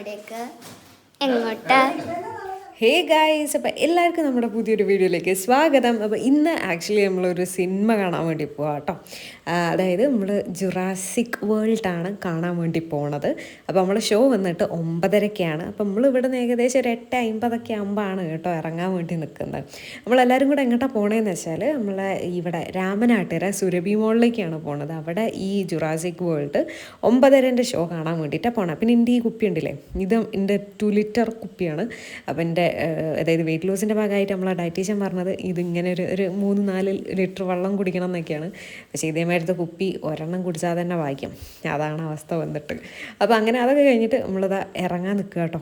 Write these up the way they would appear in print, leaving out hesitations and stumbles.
അവിടേക്ക് എങ്ങോട്ടാ? Hey guys, അപ്പോൾ എല്ലാവർക്കും നമ്മുടെ പുതിയൊരു വീഡിയോയിലേക്ക് സ്വാഗതം. അപ്പോൾ ഇന്ന് ആക്ച്വലി നമ്മളൊരു സിനിമ കാണാൻ വേണ്ടി പോവാം കേട്ടോ. അതായത് നമ്മൾ ജുറാസിക് വേൾഡാണ് കാണാൻ വേണ്ടി പോണത്. അപ്പോൾ നമ്മൾ ഷോ വന്നിട്ട് 9:30-ക്കാണ്. അപ്പോൾ നമ്മളിവിടെ നിന്ന് ഏകദേശം ഒരു 8:50 ആകുമ്പോഴാണ് കേട്ടോ ഇറങ്ങാൻ വേണ്ടി നിൽക്കുന്നത്. നമ്മളെല്ലാവരും കൂടെ എങ്ങോട്ടാണ് പോണതെന്ന് വെച്ചാൽ നമ്മളെ ഇവിടെ രാമനാട്ടുകര സുരഭി മോളിലേക്കാണ് പോണത്. അവിടെ ഈ ജുറാസിക് വേൾഡ് 9:30 ഷോ കാണാൻ വേണ്ടിയിട്ടാണ് പോകണം. പിന്നെ എൻ്റെ ഈ കുപ്പി ഉണ്ടല്ലേ, ഇത് എൻ്റെ 2 ലിറ്റർ കുപ്പിയാണ്. അപ്പം എൻ്റെ അതായത് വെയിറ്റ് ലോസിൻ്റെ ഭാഗമായിട്ട് നമ്മളെ ഡയറ്റീഷ്യൻ പറഞ്ഞത് ഇതിങ്ങനെ ഒരു 3-4 ലിറ്റർ വെള്ളം കുടിക്കണം എന്നൊക്കെയാണ്. പക്ഷേ ഇതേമാതിരത്തെ കുപ്പി ഒരെണ്ണം കുടിച്ചാൽ തന്നെ വായിക്കും. അതാണ് അവസ്ഥ വന്നിട്ട്. അപ്പോൾ അങ്ങനെ അതൊക്കെ കഴിഞ്ഞിട്ട് നമ്മളിതാ ഇറങ്ങാൻ നിൽക്കുക കേട്ടോ.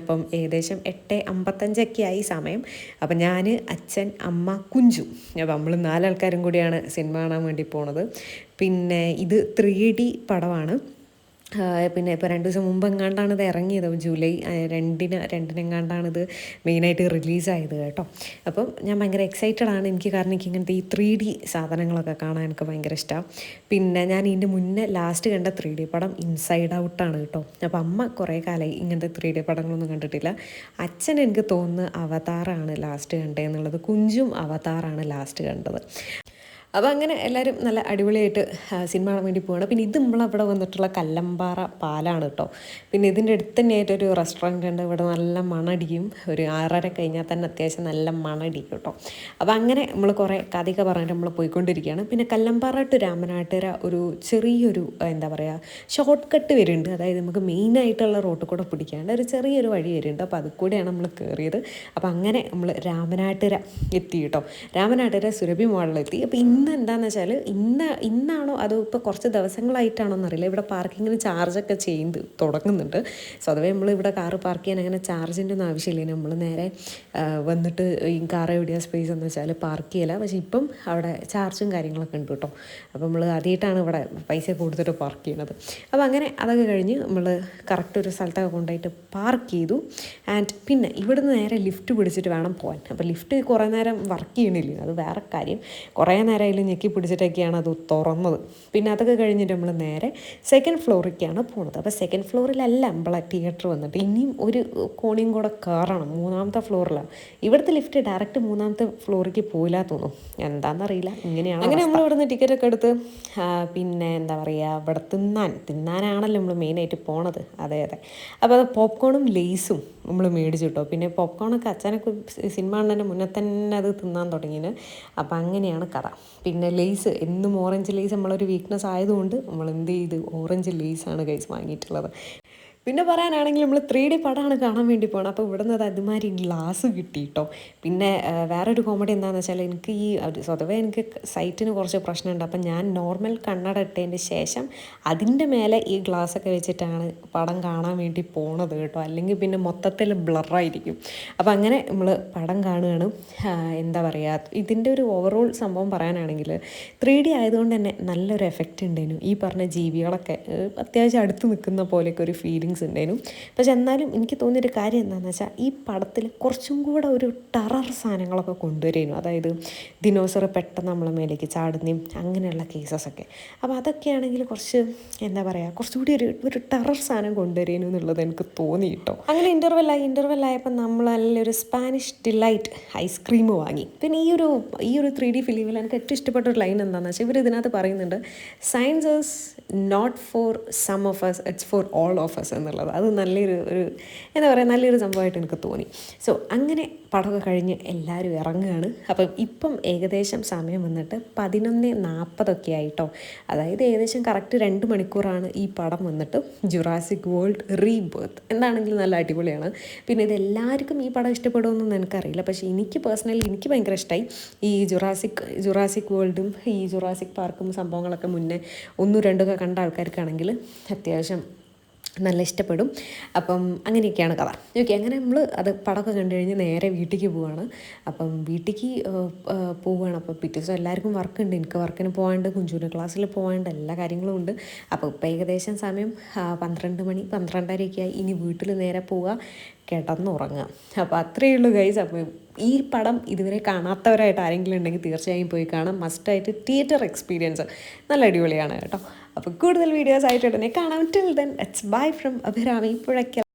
അപ്പം ഏകദേശം 8:55 ആയി സമയം. അപ്പം ഞാൻ, അച്ഛൻ, അമ്മ, കുഞ്ചു, അപ്പം നമ്മൾ 4 ആൾക്കാരും കൂടിയാണ് സിനിമ കാണാൻ വേണ്ടി പോണത്. പിന്നെ ഇത് 3D പടമാണ്. പിന്നെ ഇപ്പോൾ 2 ദിവസം മുമ്പ് എങ്ങാണ്ടാണ് ഇത് ഇറങ്ങിയത്. ജൂലൈ 2-നെങ്ങാണ്ടാണിത് മെയിനായിട്ട് റിലീസായത് കേട്ടോ. അപ്പം ഞാൻ ഭയങ്കര എക്സൈറ്റഡാണ്. കാരണം എനിക്ക് ഇങ്ങനത്തെ ഈ 3D സാധനങ്ങളൊക്കെ കാണാൻ എനിക്ക് ഭയങ്കര ഇഷ്ടമാണ്. പിന്നെ ഞാൻ ഇതിൻ്റെ മുന്നേ ലാസ്റ്റ് കണ്ട 3D പടം ഇൻസൈഡ് ഔട്ടാണ് കേട്ടോ. അപ്പോൾ അമ്മ കുറേ കാലമായി ഇങ്ങനത്തെ 3D പടങ്ങളൊന്നും കണ്ടിട്ടില്ല. അച്ഛൻ എനിക്ക് തോന്നുന്നു അവതാറാണ് ലാസ്റ്റ് കണ്ടതെന്നുള്ളത്. കുഞ്ചും അവതാറാണ് ലാസ്റ്റ് കണ്ടത്. അപ്പോൾ അങ്ങനെ എല്ലാവരും നല്ല അടിപൊളിയായിട്ട് സിനിമ കാണാൻ വേണ്ടി പോവുകയാണ്. പിന്നെ ഇത് നമ്മളവിടെ വന്നിട്ടുള്ള കല്ലമ്പാറ പാലാണ് കേട്ടോ. പിന്നെ ഇതിൻ്റെ അടുത്ത് തന്നെയായിട്ടൊരു റെസ്റ്റോറൻറ്റ് ഉണ്ട്. ഇവിടെ നല്ല മണടിക്കും. ഒരു 6:30 കഴിഞ്ഞാൽ തന്നെ അത്യാവശ്യം നല്ല മണടിക്കും കേട്ടോ. അപ്പോൾ അങ്ങനെ നമ്മൾ കുറേ കഥയൊക്കെ പറഞ്ഞിട്ട് നമ്മൾ പോയിക്കൊണ്ടിരിക്കുകയാണ്. പിന്നെ കല്ലമ്പാറ ടു രാമനാട്ടുകര ഒരു ചെറിയൊരു എന്താ പറയുക ഷോർട്ട് കട്ട് വരുന്നുണ്ട്. അതായത് നമുക്ക് മെയിനായിട്ടുള്ള റോട്ടിൽ കൂടെ പിടിക്കാണ്ട് ഒരു ചെറിയൊരു വഴി വരുന്നുണ്ട്. അപ്പോൾ അതിൽ കൂടെയാണ് നമ്മൾ കയറിയത്. അപ്പോൾ അങ്ങനെ നമ്മൾ രാമനാട്ടുകര എത്തി കേട്ടോ. രാമനാട്ടുകര സുരഭി മോളിലെത്തി. അപ്പോൾ ഇന്ന് എന്താണെന്ന് വെച്ചാൽ ഇന്നാണോ അതോ ഇപ്പോൾ കുറച്ച് ദിവസങ്ങളായിട്ടാണോ എന്നറിയില്ല, ഇവിടെ പാർക്കിങ്ങിന് ചാർജൊക്കെ ചെയ്ത് തുടങ്ങുന്നുണ്ട്. സ്വതവേ നമ്മളിവിടെ കാറ് പാർക്ക് ചെയ്യാൻ അങ്ങനെ ചാർജിൻ്റെ ഒന്നും ആവശ്യമില്ല. നമ്മൾ നേരെ വന്നിട്ട് ഈ കാർ എവിടെയാണ് സ്പേസ് എന്ന് വെച്ചാൽ പാർക്ക് ചെയ്യില്ല. പക്ഷേ ഇപ്പം അവിടെ ചാർജും കാര്യങ്ങളൊക്കെ ഉണ്ട് കേട്ടോ. അപ്പോൾ നമ്മൾ ആദ്യമായിട്ടാണ് ഇവിടെ പൈസ കൊടുത്തിട്ട് പാർക്ക് ചെയ്യണത്. അപ്പോൾ അങ്ങനെ അതൊക്കെ കഴിഞ്ഞ് നമ്മൾ കറക്റ്റ് ഒരു സ്ഥലത്തൊക്കെ കൊണ്ടുപോയിട്ട് പാർക്ക് ചെയ്തു. ആൻഡ് പിന്നെ ഇവിടുന്ന് നേരെ ലിഫ്റ്റ് പിടിച്ചിട്ട് വേണം പോകാൻ. അപ്പോൾ ലിഫ്റ്റ് കുറേ നേരം വർക്ക് ചെയ്യണില്ല, അത് വേറെ കാര്യം. കുറേ നേരം അതിൽ ഞെക്കി പിടിച്ചിട്ടൊക്കെയാണ് അത് തുറന്നത്. പിന്നെ അതൊക്കെ കഴിഞ്ഞിട്ട് നമ്മൾ നേരെ 2nd ഫ്ലോറിലേക്കാണ് പോകുന്നത്. അപ്പോൾ 2nd ഫ്ലോറിലല്ല നമ്മളെ തിയേറ്റർ വന്നിട്ട് ഇനിയും ഒരു കോണിയും കൂടെ കയറണം. 3ാമത്തെ ഫ്ലോറിലാണ്. ഇവിടുത്തെ ലിഫ്റ്റ് ഡയറക്റ്റ് 3ാമത്തെ ഫ്ലോറിലേക്ക് പോയില്ല തോന്നും, എന്താണെന്നറിയില്ല, ഇങ്ങനെയാണ്. അങ്ങനെ നമ്മൾ ഇവിടുന്ന് ടിക്കറ്റൊക്കെ എടുത്ത് പിന്നെ എന്താ പറയുക ഇവിടെ തിന്നാനാണല്ലോ നമ്മൾ മെയിനായിട്ട് പോണത്. അതെ. അപ്പോൾ അത് പോപ്കോണും ലേസും നമ്മൾ മേടിച്ചു കിട്ടോ. പിന്നെ പോപ്കോണൊക്കെ അച്ഛനൊക്കെ സിനിമ കാണുന്നതിൻ്റെ മുന്നേ തന്നെ അത് തിന്നാൻ തുടങ്ങിയത്. അപ്പോൾ അങ്ങനെയാണ് കഥ. പിന്നെ ലേസ് എന്നും ഓറഞ്ച് ലേസ് നമ്മളൊരു വീക്ക്നെസ് ആയതുകൊണ്ട് നമ്മൾ എന്ത് ചെയ്ത് ഓറഞ്ച് ലേസാണ് കൈസ് വാങ്ങിയിട്ടുള്ളത്. പിന്നെ പറയാനാണെങ്കിൽ നമ്മൾ 3D പടമാണ് കാണാൻ വേണ്ടി പോകണം. അപ്പോൾ ഇവിടെ നിന്ന് അതുമാതിരി ഗ്ലാസ് കിട്ടി കേട്ടോ. പിന്നെ വേറൊരു കോമഡി എന്താണെന്ന് വെച്ചാൽ എനിക്ക് സ്വതവേ എനിക്ക് സൈറ്റിന് കുറച്ച് പ്രശ്നമുണ്ട്. അപ്പം ഞാൻ നോർമൽ കണ്ണട ഇട്ടതിൻ്റെ ശേഷം അതിൻ്റെ മേലെ ഈ ഗ്ലാസ്സൊക്കെ വെച്ചിട്ടാണ് പടം കാണാൻ വേണ്ടി പോണത് കേട്ടോ. അല്ലെങ്കിൽ പിന്നെ മൊത്തത്തിൽ ബ്ലറായിരിക്കും. അപ്പോൾ അങ്ങനെ നമ്മൾ പടം കാണുകയാണ്. എന്താ പറയുക, ഇതിൻ്റെ ഒരു ഓവറോൾ സംഭവം പറയാനാണെങ്കിൽ 3D ആയതുകൊണ്ട് തന്നെ നല്ലൊരു എഫക്റ്റ് ഉണ്ടായിരുന്നു. ഈ പറഞ്ഞ ജീവികളൊക്കെ അത്യാവശ്യം അടുത്ത് നിൽക്കുന്ന പോലെയൊക്കെ ഒരു ഫീലിംഗ് ഉണ്ടായിരുന്നു. പക്ഷെ എന്നാലും എനിക്ക് തോന്നിയൊരു കാര്യം എന്താണെന്ന് വെച്ചാൽ ഈ പടത്തിൽ കുറച്ചും കൂടെ ഒരു ടെറർ സാധനങ്ങളൊക്കെ കൊണ്ടുവരുന്നു. അതായത് ദിനോസർ പെട്ടെന്ന് നമ്മളെ മേലേക്ക് ചാടുന്നതും അങ്ങനെയുള്ള കേസസൊക്കെ. അപ്പോൾ അതൊക്കെയാണെങ്കിൽ കുറച്ച് എന്താ പറയുക കുറച്ചുകൂടി ഒരു ടെറർ സാധനം കൊണ്ടുവരുന്നു എന്നുള്ളത് എനിക്ക് തോന്നി കേട്ടോ. അങ്ങനെ ഇൻ്റർവെല്ലായപ്പോൾ നമ്മൾ നല്ലൊരു സ്പാനിഷ് ഡിലൈറ്റ് ഐസ്ക്രീം വാങ്ങി. പിന്നെ ഈ ഒരു 3D ഫിലിമിൽ എനിക്ക് ഏറ്റവും ഇഷ്ടപ്പെട്ട ഒരു ലൈൻ എന്താണെന്ന് വെച്ചാൽ ഇവർ ഇതിനകത്ത് പറയുന്നുണ്ട്, science is not for some of us, it's for all of us എന്നുള്ളത്. അത് നല്ലൊരു എന്താ പറയുക നല്ലൊരു സംഭവമായിട്ട് എനിക്ക് തോന്നി. സോ അങ്ങനെ പടമൊക്കെ കഴിഞ്ഞ് എല്ലാവരും ഇറങ്ങുകയാണ്. അപ്പം ഇപ്പം ഏകദേശം സമയം വന്നിട്ട് 11:40 ആയിട്ടോ. അതായത് ഏകദേശം കറക്റ്റ് 2 മണിക്കൂറാണ് ഈ പടം വന്നിട്ട്. ജുറാസിക് വേൾഡ് റീബർത്ത് എന്താണെങ്കിലും നല്ല അടിപൊളിയാണ്. പിന്നെ ഇതെല്ലാവർക്കും ഈ പടം ഇഷ്ടപ്പെടുമെന്നൊന്നും എനിക്കറിയില്ല. പക്ഷേ എനിക്ക് പേഴ്സണലി എനിക്ക് ഭയങ്കര ഇഷ്ടമായി. ഈ ജുറാസിക് വേൾഡും ഈ ജുറാസിക് പാർക്കും സംഭവങ്ങളൊക്കെ മുന്നേ 1-2 കണ്ട ആൾക്കാർക്കാണെങ്കിൽ അത്യാവശ്യം നല്ല ഇഷ്ടപ്പെടും. അപ്പം അങ്ങനെയൊക്കെയാണ് കഥ. ഓക്കെ, അങ്ങനെ നമ്മൾ അത് പടമൊക്കെ കണ്ടു കഴിഞ്ഞ് നേരെ വീട്ടിലേക്ക് പോവുകയാണ്. അപ്പം വീട്ടിലേക്ക് പോവുകയാണ്. അപ്പോൾ പിറ്റേ ദിവസം എല്ലാവർക്കും വർക്കുണ്ട്. എനിക്ക് വർക്കിന് പോകാണ്ട്, കുഞ്ചുവിൻ്റെ ക്ലാസ്സിൽ പോകാണ്ട്, എല്ലാ കാര്യങ്ങളും ഉണ്ട്. അപ്പോൾ ഇപ്പോൾ ഏകദേശം സമയം 12 മണി 12:30 ആയി. ഇനി വീട്ടിൽ നേരെ പോവുക, കിടന്നുറങ്ങുക. അപ്പോൾ അത്രയേ ഉള്ളൂ ഗൈസ്. അപ്പോൾ ഈ പടം ഇതുവരെ കാണാത്തവരായിട്ട് ആരെങ്കിലും ഉണ്ടെങ്കിൽ തീർച്ചയായും പോയി കാണാം. മസ്റ്റായിട്ട് തിയേറ്റർ എക്സ്പീരിയൻസ് നല്ല അടിപൊളിയാണ് കേട്ടോ. അപ്പോൾ കൂടുതൽ വീഡിയോസ് ആയിട്ട് ഉടനെ കാണാം. Till then it's bye from Abhirami Puzhakkal.